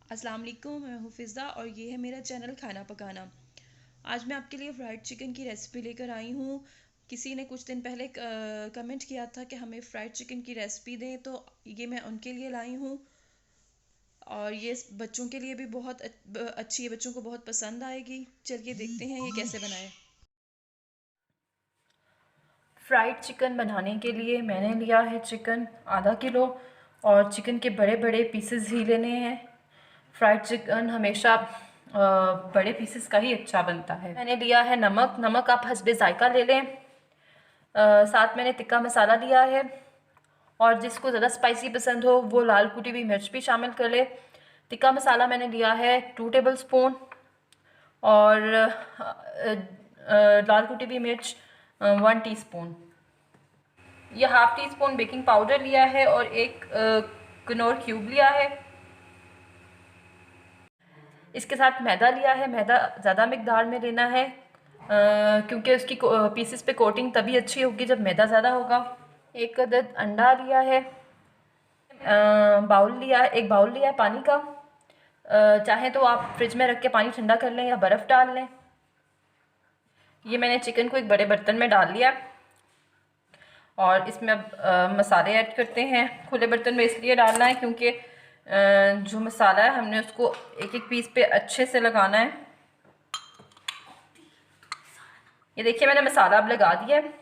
अस्सलाम वालेकुम, मैं हूँ फ़िज़ा और ये है मेरा चैनल खाना पकाना। आज मैं आपके लिए फ्राइड चिकन की रेसिपी लेकर आई हूँ। किसी ने कुछ दिन पहले कमेंट किया था कि हमें फ्राइड चिकन की रेसिपी दें, तो ये मैं उनके लिए लाई हूँ। और ये बच्चों के लिए भी बहुत अच्छी है, बच्चों को बहुत पसंद आएगी। चलिए देखते हैं ये कैसे बनाएं। फ्राइड चिकन बनाने के लिए मैंने लिया है चिकन आधा किलो। और चिकन के बड़े बड़े पीसेस ही लेने हैं। फ्राइड चिकन हमेशा बड़े पीसेस का ही अच्छा बनता है। मैंने लिया है नमक। नमक आप हस्बे ज़ायका ले लें। साथ मैंने तिक्का मसाला लिया है। और जिसको ज़्यादा स्पाइसी पसंद हो वो लाल कुटी हुई मिर्च भी शामिल कर ले। तिक्का मसाला मैंने लिया है 2 टेबल स्पून। और लाल कुटी हुई मिर्च 1 टीस्पून। यह half tea spoon baking powder लिया है और एक कनौर क्यूब लिया है। इसके साथ मैदा लिया है। मैदा ज़्यादा मिकदार में लेना है क्योंकि उसकी पीसेस पे कोटिंग तभी अच्छी होगी जब मैदा ज़्यादा होगा। एक अदद अंडा लिया है। एक बाउल लिया है पानी का। चाहे तो आप फ्रिज में रख के पानी ठंडा कर लें या बर्फ़ डाल लें। ये मैंने चिकन को एक बड़े बर्तन में डाल लिया और इसमें अब मसाले ऐड करते हैं। खुले बर्तन में इसलिए डालना है क्योंकि जो मसाला है हमने उसको एक एक पीस पे अच्छे से लगाना है। ये देखिए मैंने मसाला अब लगा दिया है।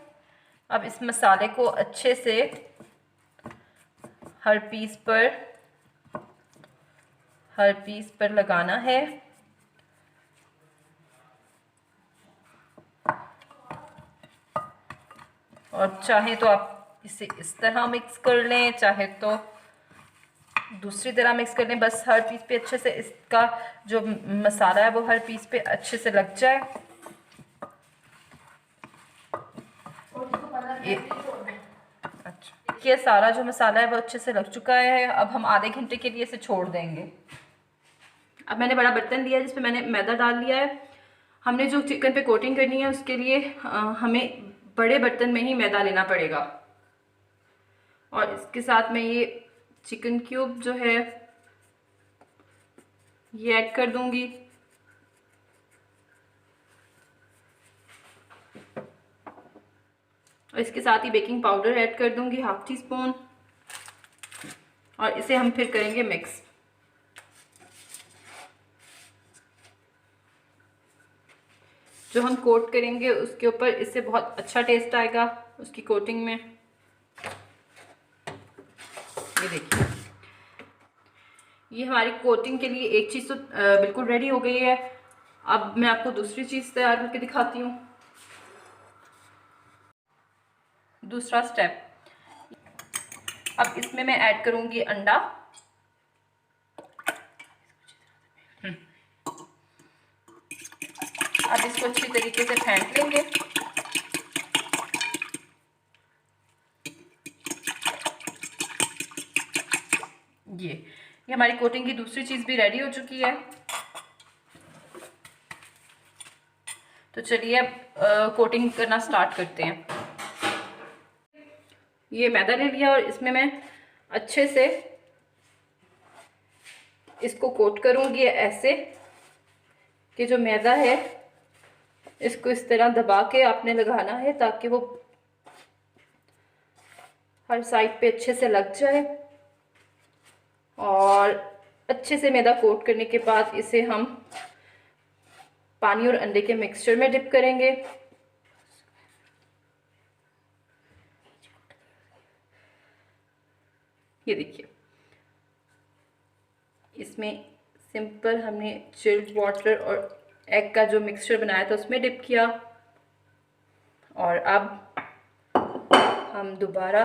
अब इस मसाले को अच्छे से हर पीस पर लगाना है। और चाहे तो आप इसे इस तरह मिक्स कर लें, चाहे तो दूसरी तरह मिक्स कर लें। बस हर पीस पे अच्छे से इसका जो मसाला है वो हर पीस पे अच्छे से लग जाए। ये अच्छा, देखिए सारा जो मसाला है वो अच्छे से लग चुका है। अब हम आधे घंटे के लिए इसे छोड़ देंगे। अब मैंने बड़ा बर्तन लिया है जिसमें मैंने मैदा डाल लिया है। हमने जो चिकन पे कोटिंग करनी है उसके लिए हमें बड़े बर्तन में ही मैदा लेना पड़ेगा। और इसके साथ में ये चिकन क्यूब जो है ये ऐड कर दूंगी। और इसके साथ ही बेकिंग पाउडर ऐड कर दूंगी हाफ टी स्पून। और इसे हम फिर करेंगे मिक्स। जो हम कोट करेंगे उसके ऊपर इससे बहुत अच्छा टेस्ट आएगा उसकी कोटिंग में। ये देखिए ये हमारी कोटिंग के लिए एक चीज़ तो बिल्कुल रेडी हो गई है। अब मैं आपको दूसरी चीज़ तैयार करके दिखाती हूँ। दूसरा स्टेप, अब इसमें मैं ऐड करूँगी अंडा। अब इसको अच्छी तरीके से फेंट लेंगे। ये हमारी कोटिंग की दूसरी चीज़ भी रेडी हो चुकी है। तो चलिए अब कोटिंग करना स्टार्ट करते हैं। ये मैदा ले लिया और इसमें मैं अच्छे से इसको कोट करूँगी ऐसे कि जो मैदा है इसको इस तरह दबा के आपने लगाना है ताकि वो हर साइड पे अच्छे से लग जाए। और अच्छे से मैदा कोट करने के बाद इसे हम पानी और अंडे के मिक्सचर में डिप करेंगे। ये देखिए इसमें सिंपल हमने चिल्ड वाटर और एग का जो मिक्सचर बनाया था उसमें डिप किया। और अब हम दोबारा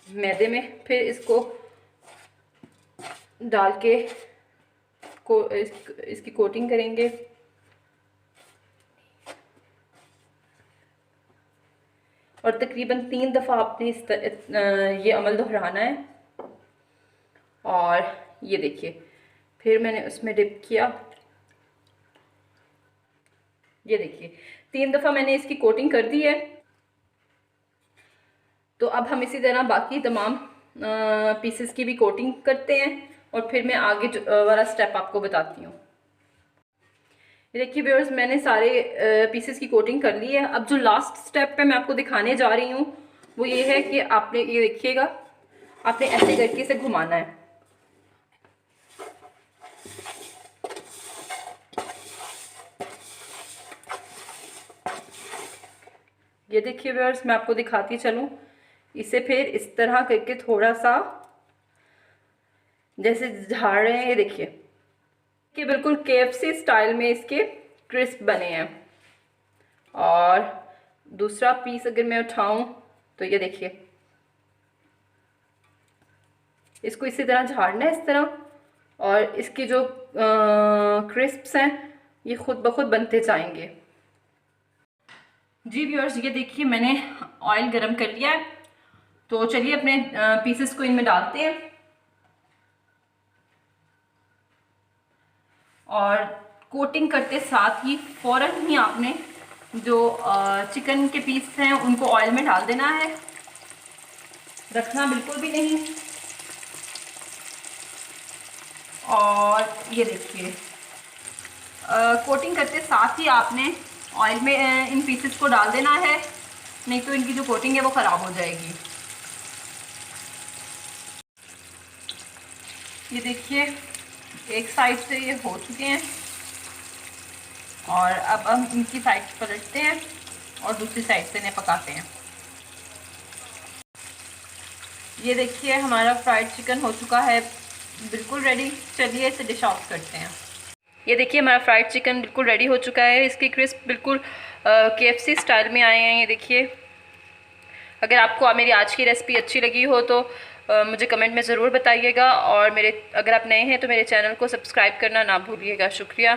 मैदे में फिर इसको डाल के इसकी कोटिंग करेंगे। और तकरीबन 3 दफ़ा आपने ये अमल दोहराना है। और ये देखिए फिर मैंने उसमें डिप किया। ये देखिए 3 दफ़ा मैंने इसकी कोटिंग कर दी है। तो अब हम इसी तरह बाकी तमाम पीसेस की भी कोटिंग करते हैं। और फिर मैं आगे वाला स्टेप आपको बताती हूँ। देखिए व्यूअर्स, मैंने सारे पीसेस की कोटिंग कर ली है। अब जो लास्ट स्टेप पे मैं आपको दिखाने जा रही हूँ वो ये है कि आपने ये देखिएगा, आपने ऐसे करके इसे घुमाना है। ये देखिए व्यूअर्स, मैं आपको दिखाती चलूँ। इसे फिर इस तरह करके थोड़ा सा जैसे झाड़ रहे हैं, ये देखिए कि बिल्कुल KFC स्टाइल में इसके क्रिस्प बने हैं। और दूसरा पीस अगर मैं उठाऊं तो ये देखिए, इसको इसी तरह झाड़ना है इस तरह, और इसके जो क्रिस्प्स हैं ये खुद ब खुद बनते जाएंगे। जी व्यूअर्स, ये देखिए मैंने ऑयल गरम कर लिया है, तो चलिए अपने पीसेस को इनमें डालते हैं। और कोटिंग करते साथ ही फ़ौरन ही आपने जो चिकन के पीस हैं उनको ऑयल में डाल देना है, रखना बिल्कुल भी नहीं। और ये देखिए, कोटिंग करते साथ ही आपने ऑयल में इन पीसेस को डाल देना है, नहीं तो इनकी जो कोटिंग है वो ख़राब हो जाएगी। ये देखिए एक साइड से ये हो चुके हैं, और अब हम इनकी साइड पलटते हैं और दूसरी साइड से इन्हें पकाते हैं। ये देखिए हमारा फ्राइड चिकन हो चुका है बिल्कुल रेडी। चलिए इसे डिश आउट करते हैं। ये देखिए हमारा फ्राइड चिकन बिल्कुल रेडी हो चुका है। इसकी क्रिस्प बिल्कुल KFC स्टाइल में आए हैं। ये देखिए, अगर आपको मेरी आज की रेसिपी अच्छी लगी हो तो मुझे कमेंट में ज़रूर बताइएगा, और अगर आप नए हैं तो मेरे चैनल को सब्सक्राइब करना ना भूलिएगा। शुक्रिया।